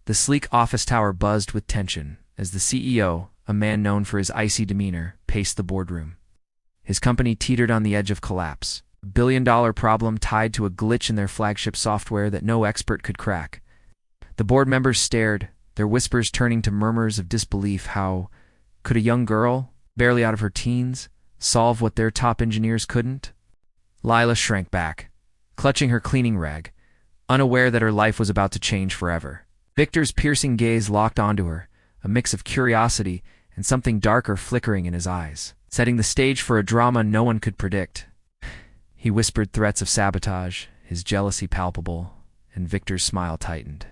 The sleek office tower buzzed with tension as the CEO, a man known for his icy demeanor, paced the boardroom. His company teetered on the edge of collapse, a billion-dollar problem tied to a glitch in their flagship software that no expert could crack. The board members stared, their whispers turning to murmurs of disbelief. How could a young girl, barely out of her teens, solve what their top engineers couldn't? Lila shrank back, clutching her cleaning rag, unaware that her life was about to change forever. Victor's piercing gaze locked onto her, a mix of curiosity and something darker flickering in his eyes, setting the stage for a drama no one could predict. He whispered threats of sabotage, his jealousy palpable, and Victor's smile tightened.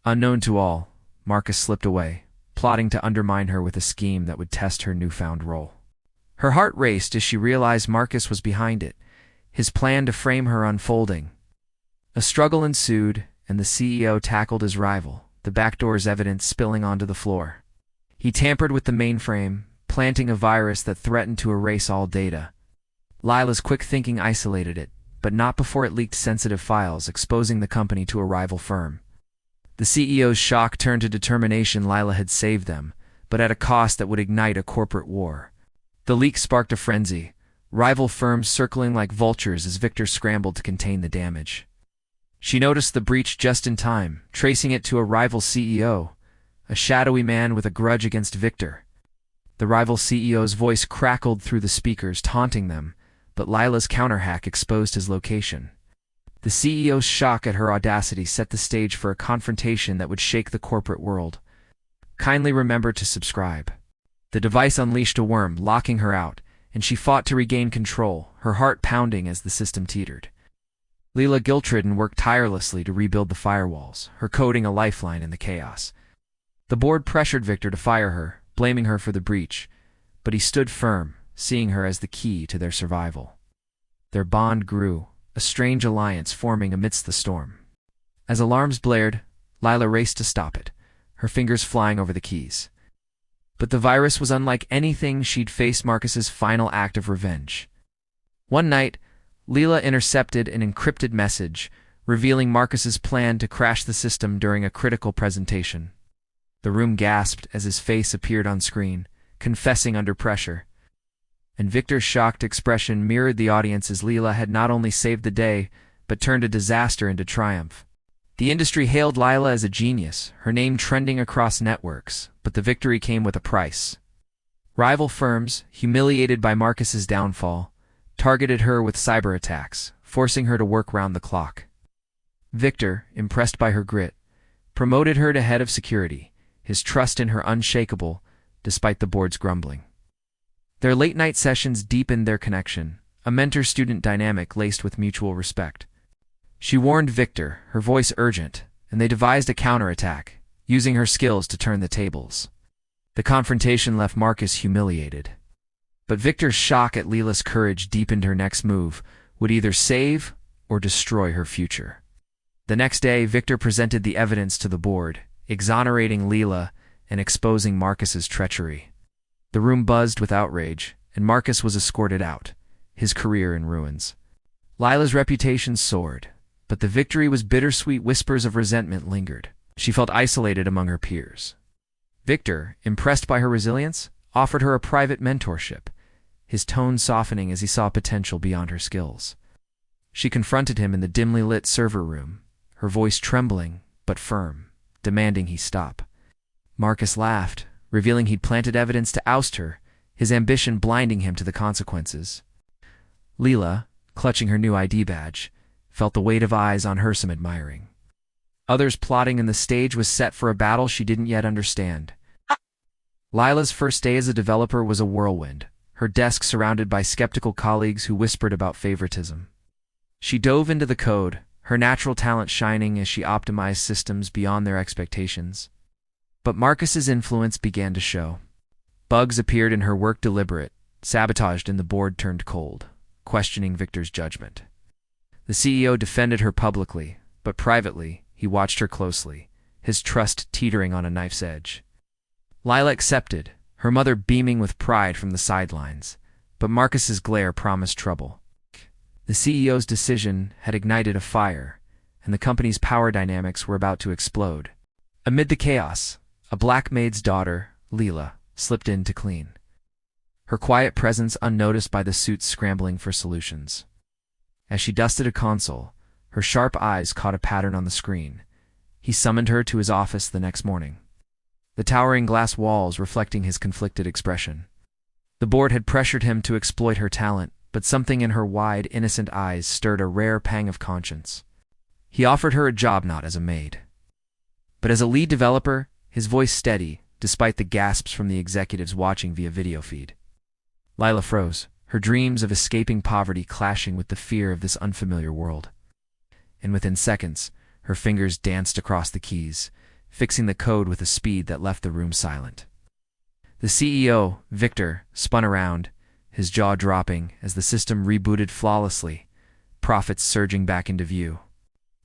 Unknown to all, Marcus slipped away, plotting to undermine her with a scheme that would test her newfound role. Her heart raced as she realized Marcus was behind it, his plan to frame her unfolding. A struggle ensued, and the CEO tackled his rival, the backdoor's evidence spilling onto the floor. He tampered with the mainframe, planting a virus that threatened to erase all data. Lila's quick thinking isolated it, but not before it leaked sensitive files, exposing the company to a rival firm. The CEO's shock turned to determination. Lila had saved them, but at a cost that would ignite a corporate war. The leak sparked a frenzy, rival firms circling like vultures as Victor scrambled to contain the damage. She noticed the breach just in time, tracing it to a rival CEO, a shadowy man with a grudge against Victor. The rival CEO's voice crackled through the speakers, taunting them, but Lila's counterhack exposed his location. The CEO's shock at her audacity set the stage for a confrontation that would shake the corporate world. Kindly remember to subscribe. The device unleashed a worm, locking her out, and she fought to regain control, her heart pounding as the system teetered. Lila Giltridden worked tirelessly to rebuild the firewalls, her coding a lifeline in the chaos. The board pressured Victor to fire her, blaming her for the breach, but he stood firm, seeing her as the key to their survival. Their bond grew, a strange alliance forming amidst the storm. As alarms blared, Lila raced to stop it, her fingers flying over the keys. But the virus was unlike anything she'd faced. Marcus's final act of revenge. One night, Lila intercepted an encrypted message, revealing Marcus's plan to crash the system during a critical presentation. The room gasped as his face appeared on screen, confessing under pressure. And Victor's shocked expression mirrored the audience as Lila had not only saved the day, but turned a disaster into triumph. The industry hailed Lila as a genius, her name trending across networks, but the victory came with a price. Rival firms, humiliated by Marcus's downfall, targeted her with cyber attacks, forcing her to work round the clock. Victor, impressed by her grit, promoted her to head of security, his trust in her unshakable, despite the board's grumbling. Their late-night sessions deepened their connection, a mentor-student dynamic laced with mutual respect. She warned Victor, her voice urgent, and they devised a counterattack, using her skills to turn the tables. The confrontation left Marcus humiliated. But Victor's shock at Lila's courage deepened. Her next move would either save or destroy her future. The next day, Victor presented the evidence to the board, exonerating Lila and exposing Marcus's treachery. The room buzzed with outrage, and Marcus was escorted out, his career in ruins. Lila's reputation soared, but the victory was bittersweet. Whispers of resentment lingered. She felt isolated among her peers. Victor, impressed by her resilience, offered her a private mentorship, his tone softening as he saw potential beyond her skills. She confronted him in the dimly lit server room, her voice trembling but firm, demanding he stop. Marcus laughed, revealing he'd planted evidence to oust her, his ambition blinding him to the consequences. Lila, clutching her new ID badge, felt the weight of eyes on her, some admiring. Others plotting, and the stage was set for a battle she didn't yet understand. Lila's first day as a developer was a whirlwind, her desk surrounded by skeptical colleagues who whispered about favoritism. She dove into the code, her natural talent shining as she optimized systems beyond their expectations. But Marcus's influence began to show. Bugs appeared in her work, deliberate, sabotaged, and the board turned cold, questioning Victor's judgment. The CEO defended her publicly, but privately, he watched her closely, his trust teetering on a knife's edge. Lila accepted, her mother beaming with pride from the sidelines, but Marcus's glare promised trouble. The CEO's decision had ignited a fire, and the company's power dynamics were about to explode. Amid the chaos, a black maid's daughter, Lila, slipped in to clean. Her quiet presence unnoticed by the suits scrambling for solutions. As she dusted a console, her sharp eyes caught a pattern on the screen. He summoned her to his office the next morning, the towering glass walls reflecting his conflicted expression. The board had pressured him to exploit her talent, but something in her wide, innocent eyes stirred a rare pang of conscience. He offered her a job not as a maid, but as a lead developer, his voice steady, despite the gasps from the executives watching via video feed. Lila froze, her dreams of escaping poverty clashing with the fear of this unfamiliar world. And within seconds, her fingers danced across the keys, fixing the code with a speed that left the room silent. The CEO, Victor, spun around, his jaw dropping as the system rebooted flawlessly, profits surging back into view.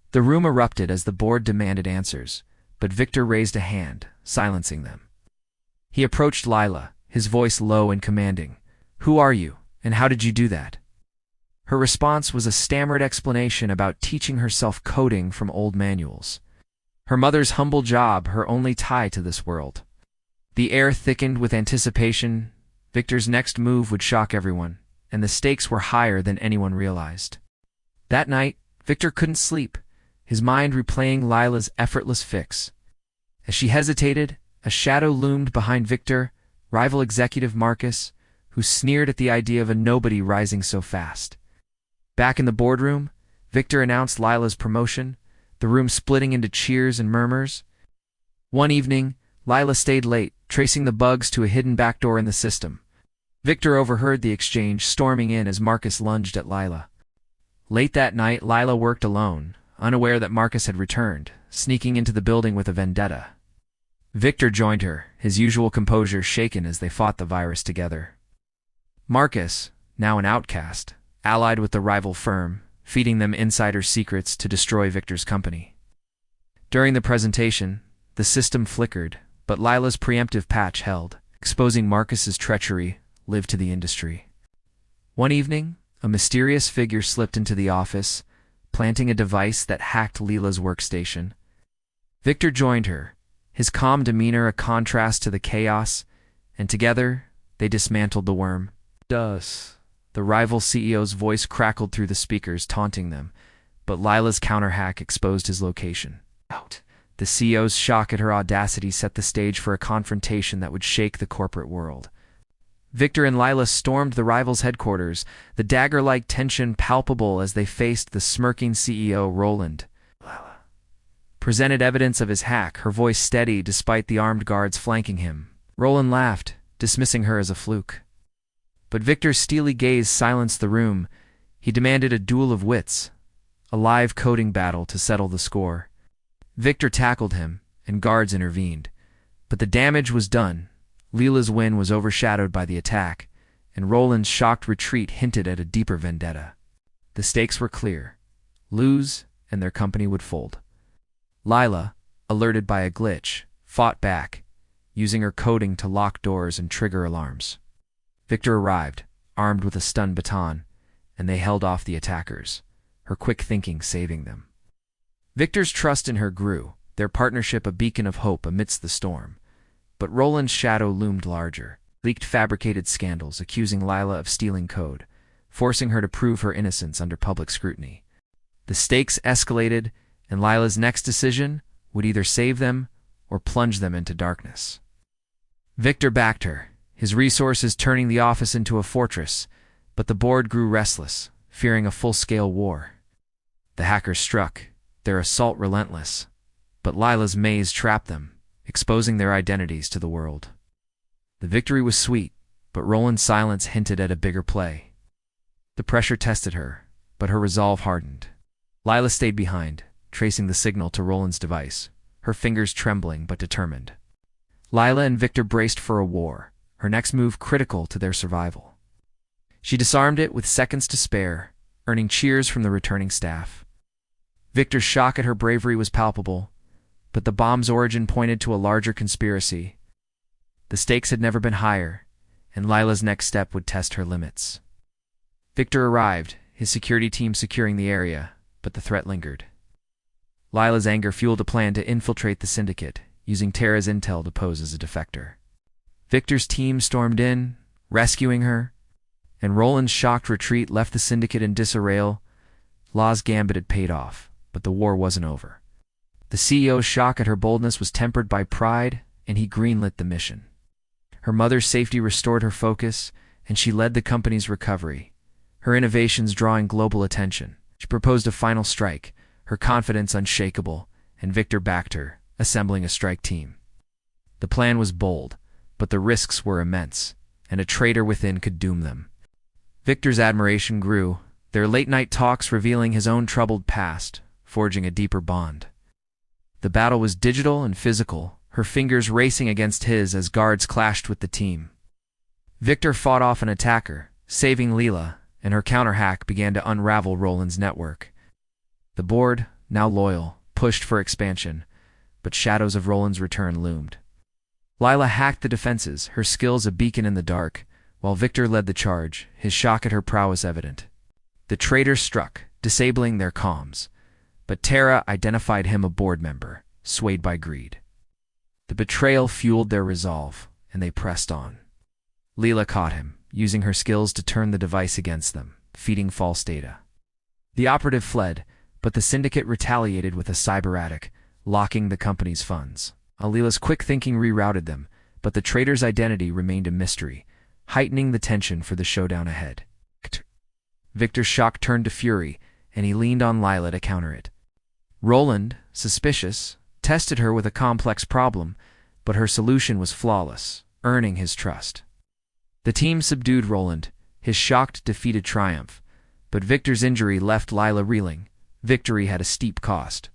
The room erupted as the board demanded answers, but Victor raised a hand, silencing them. He approached Lila, his voice low and commanding. "Who are you, and how did you do that?" Her response was a stammered explanation about teaching herself coding from old manuals. Her mother's humble job, her only tie to this world. The air thickened with anticipation. Victor's next move would shock everyone, and the stakes were higher than anyone realized. That night, Victor couldn't sleep, his mind replaying Lila's effortless fix. As she hesitated, a shadow loomed behind Victor, rival executive Marcus, who sneered at the idea of a nobody rising so fast. Back in the boardroom, Victor announced Lila's promotion, the room splitting into cheers and murmurs. One evening, Lila stayed late, tracing the bugs to a hidden backdoor in the system. Victor overheard the exchange, storming in as Marcus lunged at Lila. Late that night, Lila worked alone, unaware that Marcus had returned, sneaking into the building with a vendetta. Victor joined her, his usual composure shaken as they fought the virus together. Marcus, now an outcast, allied with the rival firm, feeding them insider secrets to destroy Victor's company. During the presentation, the system flickered, but Lila's preemptive patch held, exposing Marcus's treachery lived to the industry. One evening, a mysterious figure slipped into the office, planting a device that hacked Lila's workstation. Victor joined her, his calm demeanor a contrast to the chaos, and together they dismantled the worm. "Does." The rival CEO's voice crackled through the speakers, taunting them, but Lila's counter-hack exposed his location. Out. The CEO's shock at her audacity set the stage for a confrontation that would shake the corporate world. Victor and Lila stormed the rival's headquarters, the dagger-like tension palpable as they faced the smirking CEO, Roland. Lila presented evidence of his hack, her voice steady despite the armed guards flanking him. Roland laughed, dismissing her as a fluke. But Victor's steely gaze silenced the room. He demanded a duel of wits, a live coding battle to settle the score. Victor tackled him, and guards intervened. But the damage was done. Lila's win was overshadowed by the attack, and Roland's shocked retreat hinted at a deeper vendetta. The stakes were clear. Lose, and their company would fold. Lila, alerted by a glitch, fought back, using her coding to lock doors and trigger alarms. Victor arrived, armed with a stun baton, and they held off the attackers, her quick thinking saving them. Victor's trust in her grew, their partnership a beacon of hope amidst the storm. But Roland's shadow loomed larger, leaked fabricated scandals accusing Lila of stealing code, forcing her to prove her innocence under public scrutiny. The stakes escalated, and Lila's next decision would either save them or plunge them into darkness. Victor backed her, his resources turning the office into a fortress, but the board grew restless, fearing a full-scale war. The hackers struck, their assault relentless, but Lila's maze trapped them, exposing their identities to the world. The victory was sweet, but Roland's silence hinted at a bigger play. The pressure tested her, but her resolve hardened. Lila stayed behind, tracing the signal to Roland's device, her fingers trembling but determined. Lila and Victor braced for a war, her next move critical to their survival. She disarmed it with seconds to spare, earning cheers from the returning staff. Victor's shock at her bravery was palpable, but the bomb's origin pointed to a larger conspiracy. The stakes had never been higher, and Lila's next step would test her limits. Victor arrived, his security team securing the area, but the threat lingered. Lila's anger fueled a plan to infiltrate the syndicate, using Tara's intel to pose as a defector. Victor's team stormed in, rescuing her, and Roland's shocked retreat left the syndicate in disarray. Law's gambit had paid off, but the war wasn't over. The CEO's shock at her boldness was tempered by pride, and he greenlit the mission. Her mother's safety restored her focus, and she led the company's recovery, her innovations drawing global attention. She proposed a final strike, her confidence unshakable, and Victor backed her, assembling a strike team. The plan was bold, but the risks were immense, and a traitor within could doom them. Victor's admiration grew, their late-night talks revealing his own troubled past, forging a deeper bond. The battle was digital and physical, her fingers racing against his as guards clashed with the team. Victor fought off an attacker, saving Lila, and her counter-hack began to unravel Roland's network. The board, now loyal, pushed for expansion, but shadows of Roland's return loomed. Lila hacked the defenses, her skills a beacon in the dark, while Victor led the charge, his shock at her prowess evident. The traitor struck, disabling their comms, but Tara identified him a board member, swayed by greed. The betrayal fueled their resolve, and they pressed on. Lila caught him, using her skills to turn the device against them, feeding false data. The operative fled, but the syndicate retaliated with a cyber-attic, locking the company's funds. Lila's quick thinking rerouted them, but the traitor's identity remained a mystery, heightening the tension for the showdown ahead. Victor's shock turned to fury, and he leaned on Lila to counter it. Roland, suspicious, tested her with a complex problem, but her solution was flawless, earning his trust. The team subdued Roland, his shocked, defeated triumph, but Victor's injury left Lila reeling. Victory had a steep cost.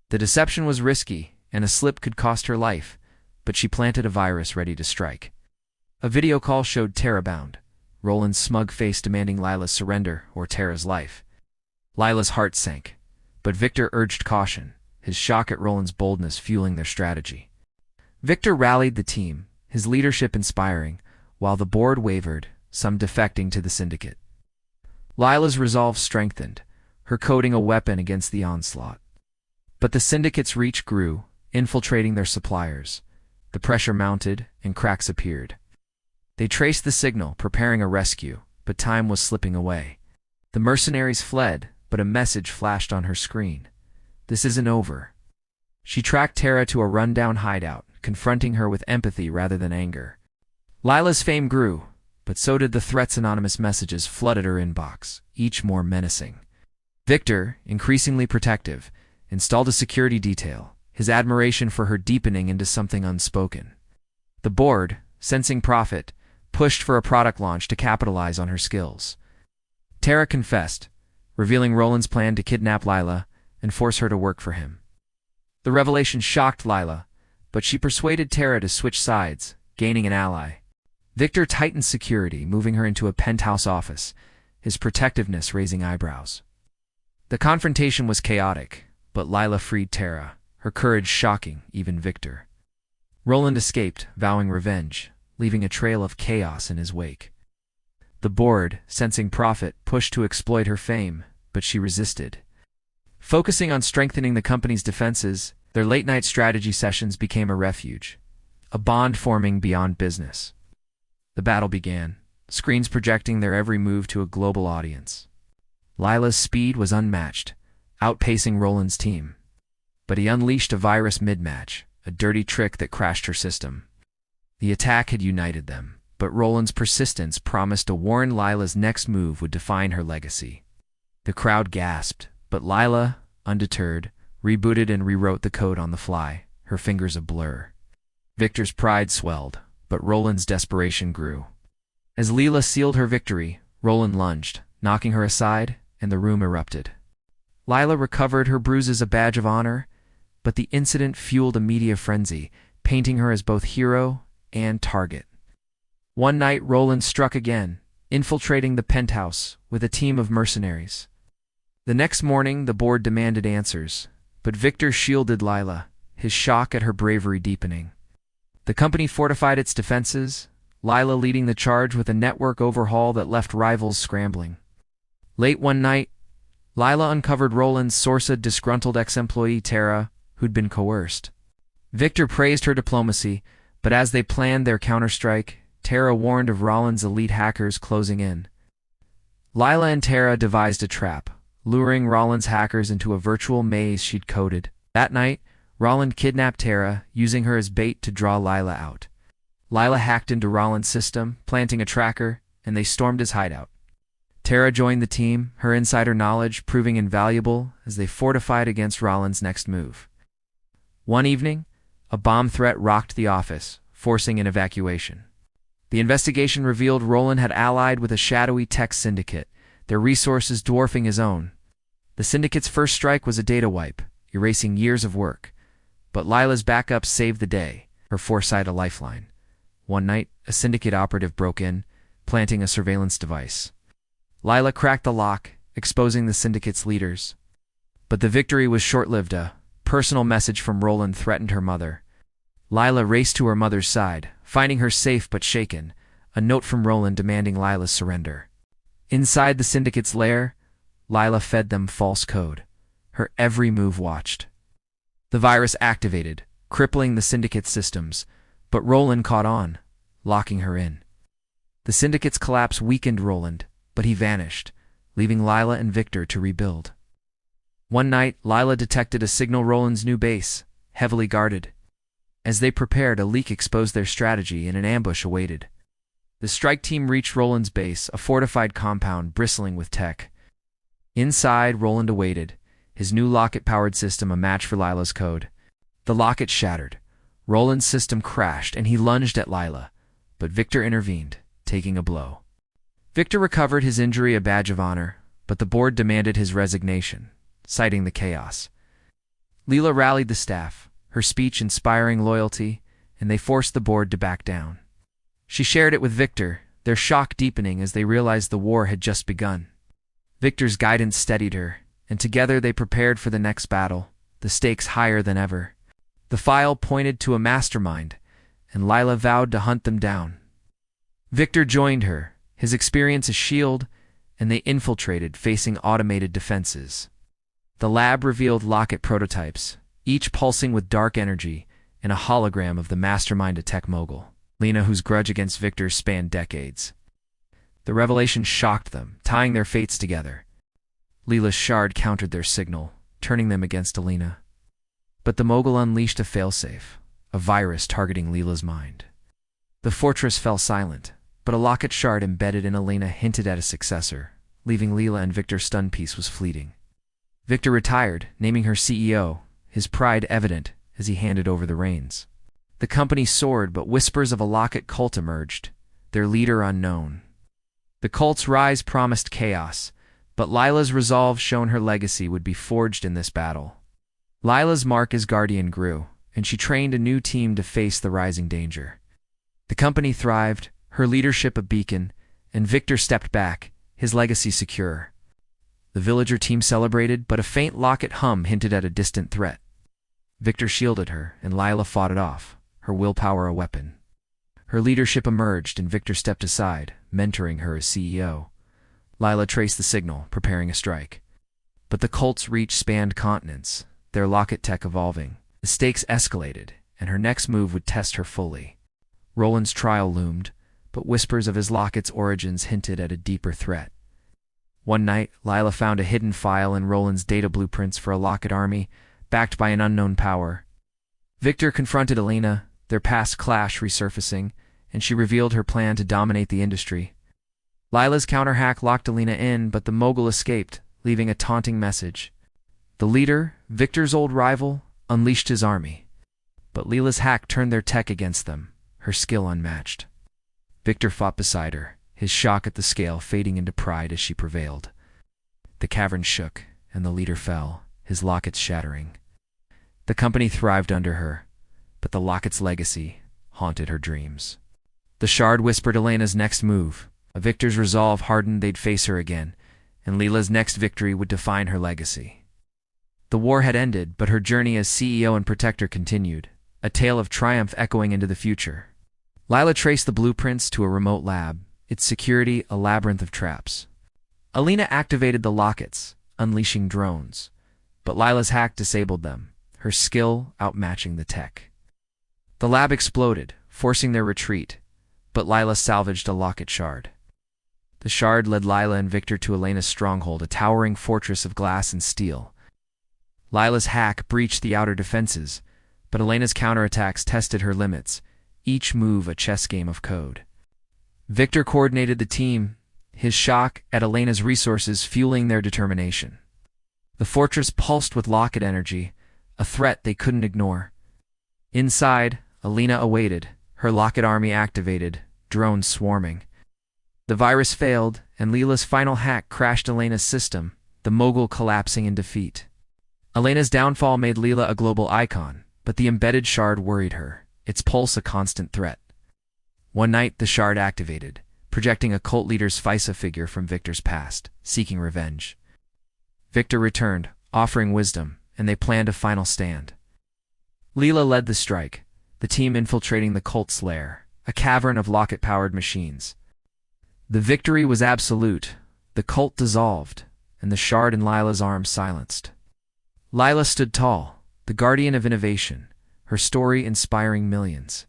The deception was risky, and a slip could cost her life, but she planted a virus ready to strike. A video call showed Tara bound, Roland's smug face demanding Lila's surrender or Tara's life. Lila's heart sank, but Victor urged caution, his shock at Roland's boldness fueling their strategy. Victor rallied the team, his leadership inspiring, while the board wavered, some defecting to the syndicate. Lila's resolve strengthened, her coding a weapon against the onslaught. But the syndicate's reach grew, infiltrating their suppliers. The pressure mounted, and cracks appeared. They traced the signal, preparing a rescue, but time was slipping away. The mercenaries fled, but a message flashed on her screen. "This isn't over." She tracked Tara to a rundown hideout, confronting her with empathy rather than anger. Lila's fame grew, but so did the threats. Anonymous messages flooded her inbox, each more menacing. Victor, increasingly protective, installed a security detail, his admiration for her deepening into something unspoken. The board, sensing profit, pushed for a product launch to capitalize on her skills. Tara confessed, revealing Roland's plan to kidnap Lila and force her to work for him. The revelation shocked Lila, but she persuaded Tara to switch sides, gaining an ally. Victor tightened security, moving her into a penthouse office, his protectiveness raising eyebrows. The confrontation was chaotic, but Lila freed Tara, her courage shocking even Victor. Roland escaped, vowing revenge, leaving a trail of chaos in his wake. The board, sensing profit, pushed to exploit her fame, but she resisted. Focusing on strengthening the company's defenses, their late-night strategy sessions became a refuge, a bond forming beyond business. The battle began, screens projecting their every move to a global audience. Lila's speed was unmatched, outpacing Roland's team. But he unleashed a virus mid-match, a dirty trick that crashed her system. The attack had united them, but Roland's persistence promised to warn Lila's next move would define her legacy. The crowd gasped, but Lila, undeterred, rebooted and rewrote the code on the fly, her fingers a blur. Victor's pride swelled, but Roland's desperation grew. As Lila sealed her victory, Roland lunged, knocking her aside, and the room erupted. Lila recovered, her bruises a badge of honor, but the incident fueled a media frenzy, painting her as both hero and target. One night, Roland struck again, infiltrating the penthouse with a team of mercenaries. The next morning, the board demanded answers, but Victor shielded Lila, his shock at her bravery deepening. The company fortified its defenses, Lila leading the charge with a network overhaul that left rivals scrambling. Late one night, Lila uncovered Roland's source, a disgruntled ex-employee Tara, who'd been coerced. Victor praised her diplomacy, but as they planned their counterstrike, Tara warned of Rollins' elite hackers closing in. Lila and Tara devised a trap, luring Rollins' hackers into a virtual maze she'd coded. That night, Rollins kidnapped Tara, using her as bait to draw Lila out. Lila hacked into Rollins' system, planting a tracker, and they stormed his hideout. Tara joined the team, her insider knowledge proving invaluable as they fortified against Rollins' next move. One evening, a bomb threat rocked the office, forcing an evacuation. The investigation revealed Roland had allied with a shadowy tech syndicate, their resources dwarfing his own. The syndicate's first strike was a data wipe, erasing years of work. But Lila's backup saved the day, her foresight a lifeline. One night, a syndicate operative broke in, planting a surveillance device. Lila cracked the lock, exposing the syndicate's leaders. But the victory was short-lived. A personal message from Roland threatened her mother. Lila raced to her mother's side, finding her safe but shaken, a note from Roland demanding Lila's surrender. Inside the syndicate's lair, Lila fed them false code, her every move watched. The virus activated, crippling the syndicate's systems, but Roland caught on, locking her in. The syndicate's collapse weakened Roland, but he vanished, leaving Lila and Victor to rebuild. One night, Lila detected a signal Roland's new base, heavily guarded. As they prepared, a leak exposed their strategy and an ambush awaited. The strike team reached Roland's base, a fortified compound bristling with tech. Inside, Roland awaited, his new locket-powered system a match for Lila's code. The locket shattered. Roland's system crashed, and he lunged at Lila, but Victor intervened, taking a blow. Victor recovered his injury a badge of honor, but the board demanded his resignation, citing the chaos. Lila rallied the staff, her speech inspiring loyalty, and they forced the board to back down. She shared it with Victor, their shock deepening as they realized the war had just begun. Victor's guidance steadied her, and together they prepared for the next battle, the stakes higher than ever. The file pointed to a mastermind, and Lila vowed to hunt them down. Victor joined her, his experience a shield, and they infiltrated, facing automated defenses. The lab revealed locket prototypes, each pulsing with dark energy, and a hologram of the mastermind tech mogul, Lila, whose grudge against Victor spanned decades. The revelation shocked them, tying their fates together. Lila's shard countered their signal, turning them against Alina. But the mogul unleashed a failsafe, a virus targeting Lila's mind. The fortress fell silent, but a locket shard embedded in Alina hinted at a successor, leaving Lila and Victor's stun piece was fleeting. Victor retired, naming her CEO, his pride evident as he handed over the reins. The company soared, but whispers of a locket cult emerged, their leader unknown. The cult's rise promised chaos, but Lila's resolve shone her legacy would be forged in this battle. Lila's mark as guardian grew, and she trained a new team to face the rising danger. The company thrived, her leadership a beacon, and Victor stepped back, his legacy secure. The villager team celebrated, but a faint locket hum hinted at a distant threat. Victor shielded her, and Lila fought it off, her willpower a weapon. Her leadership emerged, and Victor stepped aside, mentoring her as CEO. Lila traced the signal, preparing a strike. But the cult's reach spanned continents, their locket tech evolving. The stakes escalated, and her next move would test her fully. Roland's trial loomed, but whispers of his locket's origins hinted at a deeper threat. One night, Lila found a hidden file in Roland's data blueprints for a locket army, backed by an unknown power. Victor confronted Alina, their past clash resurfacing, and she revealed her plan to dominate the industry. Lila's counterhack locked Alina in, but the mogul escaped, leaving a taunting message. The leader, Victor's old rival, unleashed his army. But Lila's hack turned their tech against them, her skill unmatched. Victor fought beside her, his shock at the scale fading into pride as she prevailed. The cavern shook, and the leader fell, his lockets shattering. The company thrived under her, but the locket's legacy haunted her dreams. The shard whispered Elena's next move. Victor's resolve hardened they'd face her again, and Lila's next victory would define her legacy. The war had ended, but her journey as CEO and protector continued, a tale of triumph echoing into the future. Lila traced the blueprints to a remote lab, its security a labyrinth of traps. Alina activated the lockets, unleashing drones, but Lila's hack disabled them, her skill outmatching the tech. The lab exploded, forcing their retreat, but Lila salvaged a locket shard. The shard led Lila and Victor to Elena's stronghold, a towering fortress of glass and steel. Lila's hack breached the outer defenses, but Elena's counterattacks tested her limits, each move a chess game of code. Victor coordinated the team, his shock at Elena's resources fueling their determination. The fortress pulsed with locket energy, a threat they couldn't ignore. Inside, Elena awaited, her locket army activated, drones swarming. The virus failed, and Lila's final hack crashed Elena's system, the mogul collapsing in defeat. Elena's downfall made Lila a global icon, but the embedded shard worried her, its pulse a constant threat. One night, the shard activated, projecting a cult leader's FISA figure from Victor's past, seeking revenge. Victor returned, offering wisdom, and they planned a final stand. Lila led the strike, the team infiltrating the cult's lair, a cavern of locket-powered machines. The victory was absolute, the cult dissolved, and the shard in Lila's arms silenced. Lila stood tall, the guardian of innovation, her story inspiring millions.